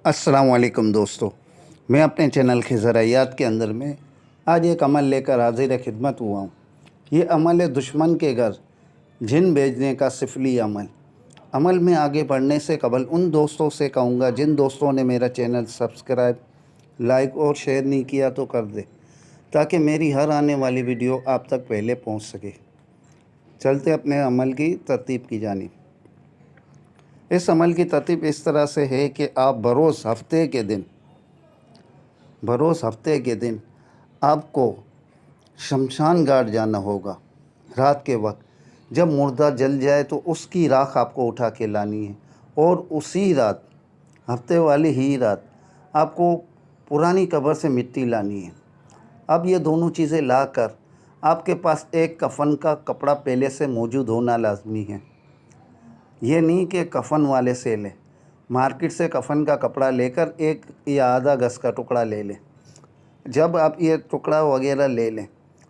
अस्सलाम वालेकुम दोस्तों, मैं अपने चैनल खिज़रयात के अंदर में आज एक अमल लेकर हाजिर खिदमत हुआ हूँ। ये अमल है दुश्मन के घर जिन भेजने का सिफली अमल। अमल में आगे बढ़ने से कबल उन दोस्तों से कहूँगा जिन दोस्तों ने मेरा चैनल सब्सक्राइब, लाइक और शेयर नहीं किया तो कर दे, ताकि मेरी हर आने वाली वीडियो आप तक पहले पहुँच सके। चलते अपने अमल की तरतीब की जानिब। इस अमल की तरतीब इस तरह से है कि आप बरोज़ हफ्ते के दिन आपको शमशान घाट जाना होगा। रात के वक्त जब मुर्दा जल जाए तो उसकी राख आपको उठा के लानी है, और उसी रात, हफ्ते वाली ही रात, आपको पुरानी कब्र से मिट्टी लानी है। अब ये दोनों चीज़ें लाकर आपके पास एक कफ़न का कपड़ा पहले से मौजूद होना लाजमी है। ये नहीं कि कफ़न वाले से लें, मार्केट से कफ़न का कपड़ा लेकर एक या आधा गज़ का टुकड़ा ले लें। जब आप ये टुकड़ा वगैरह ले लें,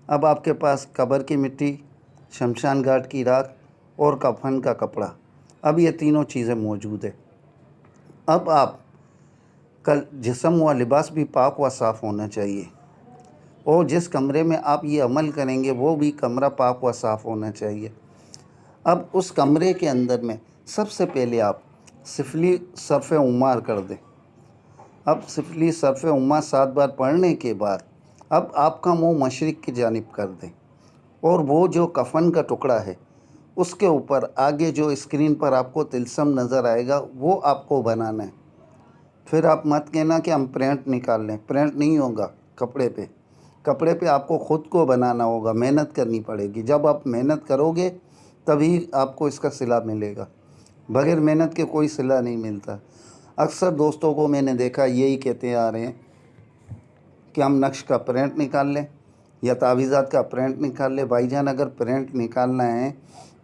अब आपके पास कब्र की मिट्टी, शमशान घाट की राख और कफ़न का कपड़ा, अब ये तीनों चीज़ें मौजूद है। अब आप कल जिस्म व लिबास भी पाक व साफ़ होना चाहिए, और जिस कमरे में आप ये अमल करेंगे वो भी कमरा पाक व साफ़ होना चाहिए। अब उस कमरे के अंदर में सबसे पहले आप सिफली सरफ़ उमार कर दें। अब सिफली सरफ़ उमार 7 बार पढ़ने के बाद अब आपका मुंह मशरिक़ की जानिब कर दें, और वो जो कफ़न का टुकड़ा है उसके ऊपर आगे जो स्क्रीन पर आपको तिलस्म नज़र आएगा वो आपको बनाना है। फिर आप मत कहना कि हम प्रिंट निकाल लें, प्रिंट नहीं होगा। कपड़े पे आपको ख़ुद को बनाना होगा, मेहनत करनी पड़ेगी। जब आप मेहनत करोगे तभी आपको इसका सिला मिलेगा, बग़ैर मेहनत के कोई सिला नहीं मिलता। अक्सर दोस्तों को मैंने देखा यही कहते आ रहे हैं कि हम नक्श का प्रिंट निकाल लें या तावीज़ात का प्रिंट निकाल लें। भाईजान, अगर प्रिंट निकालना है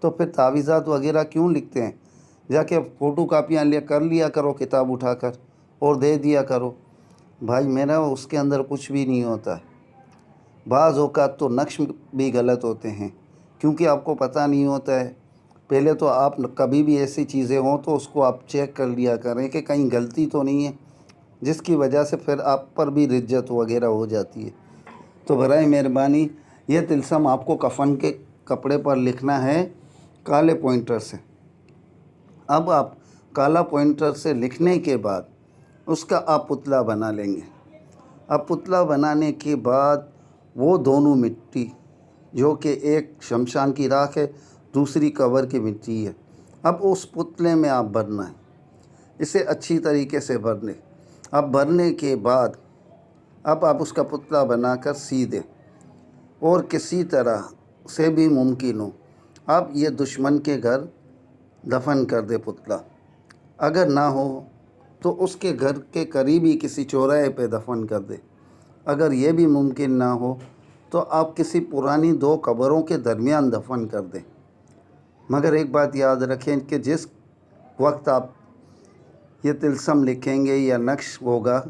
तो फिर तावीज़ात वगैरह क्यों लिखते हैं? जाके फ़ोटो कापियाँ कर लिया करो किताब उठाकर और दे दिया करो। भाई मेरा उसके अंदर कुछ भी नहीं होता है। बाज़ औक़ात तो नक्श भी गलत होते हैं, क्योंकि आपको पता नहीं होता है। पहले तो आप कभी भी ऐसी चीज़ें हों तो उसको आप चेक कर लिया करें कि कहीं गलती तो नहीं है, जिसकी वजह से फिर आप पर भी रिज्जत वगैरह हो जाती है। तो बराए मेहरबानी ये तिलस्म आपको कफ़न के कपड़े पर लिखना है काले पॉइंटर से। अब आप काला पॉइंटर से लिखने के बाद उसका आप पुतला बना लेंगे। अब पुतला बनाने के बाद वो दोनों मिट्टी, जो कि एक शमशान की राख है, दूसरी कब्र की मिट्टी है, अब उस पुतले में आप भरना है। इसे अच्छी तरीके से भर लें। अब भरने के बाद अब आप उसका पुतला बनाकर सी दें, और किसी तरह से भी मुमकिन हो आप ये दुश्मन के घर दफन कर दे पुतला। अगर ना हो तो उसके घर के करीब ही किसी चौराहे पे दफन कर दे। अगर ये भी मुमकिन ना हो तो आप किसी पुरानी 2 कब्रों के दरमियान दफन कर दें। मगर एक बात याद रखें कि जिस वक्त आप ये तिलस्म लिखेंगे या नक्श होगा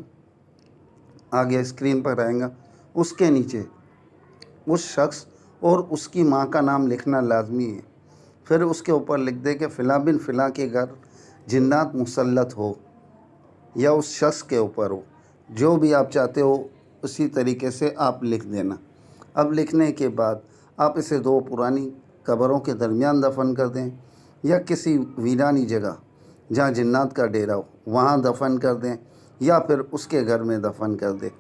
आगे स्क्रीन पर आएगा, उसके नीचे उस शख्स और उसकी माँ का नाम लिखना लाजमी है। फिर उसके ऊपर लिख दे कि फ़िलाँ बिन फ़िलाँ के घर जिन्नात मुसल्लत हो, या उस शख्स के ऊपर हो। जो भी आप चाहते हो उसी तरीके से आप लिख देना। अब लिखने के बाद आप इसे 2 पुरानी कब्रों के दरमियान दफन कर दें, या किसी वीरानी जगह जहाँ जिन्नात का डेरा हो वहाँ दफन कर दें, या फिर उसके घर में दफन कर दें।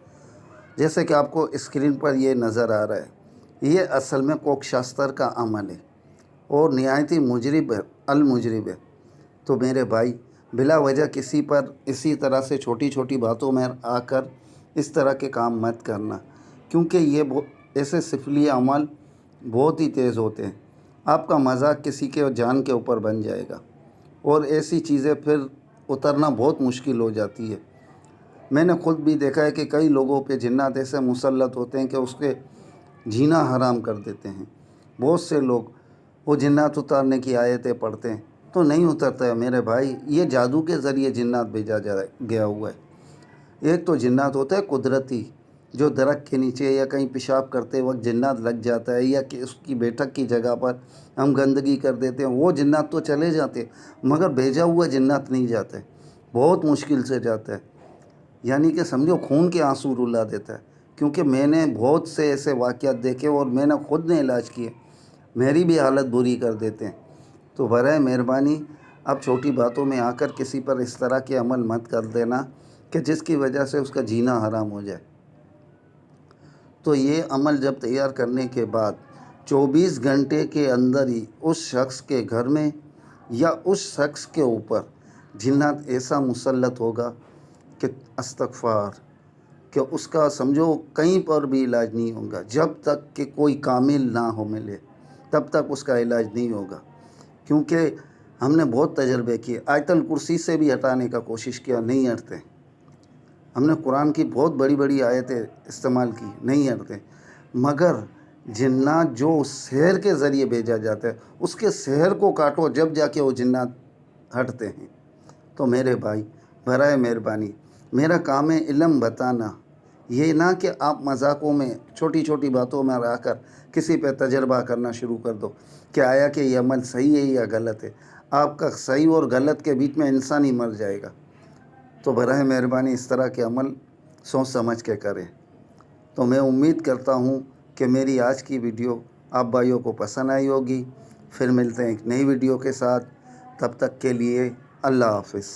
जैसे कि आपको स्क्रीन पर ये नज़र आ रहा है, ये असल में कोकशास्त्र का अमल है और नहायत ही मुजरिब है। तो मेरे भाई, बिला वजह किसी पर इसी तरह से छोटी छोटी बातों में आकर इस तरह के काम मत करना, क्योंकि ये ऐसे सिफली अमल बहुत ही तेज़ होते हैं। आपका मजाक किसी के जान के ऊपर बन जाएगा, और ऐसी चीज़ें फिर उतरना बहुत मुश्किल हो जाती है। मैंने ख़ुद भी देखा है कि कई लोगों पे जिन्नात ऐसे मुसल्लत होते हैं कि उसके जीना हराम कर देते हैं। बहुत से लोग वो जिन्नात उतारने की आयतें पढ़ते हैं तो नहीं उतरता है। मेरे भाई, ये जादू के ज़रिए जिन्नात भेजा गया हुआ है। एक तो जिन्नात होता है कुदरती, जो दरख्त के नीचे या कहीं पेशाब करते वक्त जिन्नात लग जाता है, या कि उसकी बैठक की जगह पर हम गंदगी कर देते हैं, वो जिन्नात तो चले जाते हैं, मगर भेजा हुआ जिन्नात नहीं जाता है। بہت مشکل سے جاتا ہے، یعنی کہ سمجھو خون کے آنسو رلا دیتا ہے، کیونکہ میں نے بہت سے ایسے واقعات دیکھے اور میں نے خود نے علاج کیے، میری بھی حالت بری کر دیتے ہیں۔ تو برائے مہربانی اب چھوٹی باتوں میں آ کر کسی پر اس طرح کے عمل مت کر دینا کہ جس کی وجہ سے اس کا جینا حرام ہو جائے۔ تو یہ عمل جب تیار کرنے کے بعد 24 گھنٹے کے اندر ہی اس شخص کے گھر میں یا اس شخص کے اوپر جنات ایسا مسلط ہوگا کہ استغفار، کہ اس کا سمجھو کہیں پر بھی علاج نہیں ہوگا، جب تک کہ کوئی کامل نہ ہو ملے تب تک اس کا علاج نہیں ہوگا۔ کیونکہ ہم نے بہت تجربے کیے، آیت الکرسی سے بھی ہٹانے کا کوشش کیا، نہیں ہٹتے۔ ہم نے قرآن کی بہت بڑی بڑی آیتیں استعمال کی، نہیں ہٹتے۔ مگر جنات جو سحر کے ذریعے بھیجا جاتا ہے، اس کے سحر کو کاٹو جب جا کے وہ جنات ہٹتے ہیں۔ تو میرے بھائی برائے مہربانی میرا کام ہے علم بتانا، یہ نہ کہ آپ مذاقوں میں چھوٹی چھوٹی باتوں میں آ کر کسی پہ تجربہ کرنا شروع کر دو کہ آیا کہ یہ عمل صحیح ہے یا غلط ہے۔ آپ کا صحیح اور غلط کے بیچ میں انسان ہی مر جائے گا۔ تو براہ مہربانی اس طرح کے عمل سوچ سمجھ کے کریں۔ تو میں امید کرتا ہوں کہ میری آج کی ویڈیو آپ بھائیوں کو پسند آئی ہوگی۔ پھر ملتے ہیں ایک نئی ویڈیو کے ساتھ، تب تک کے لیے اللہ حافظ۔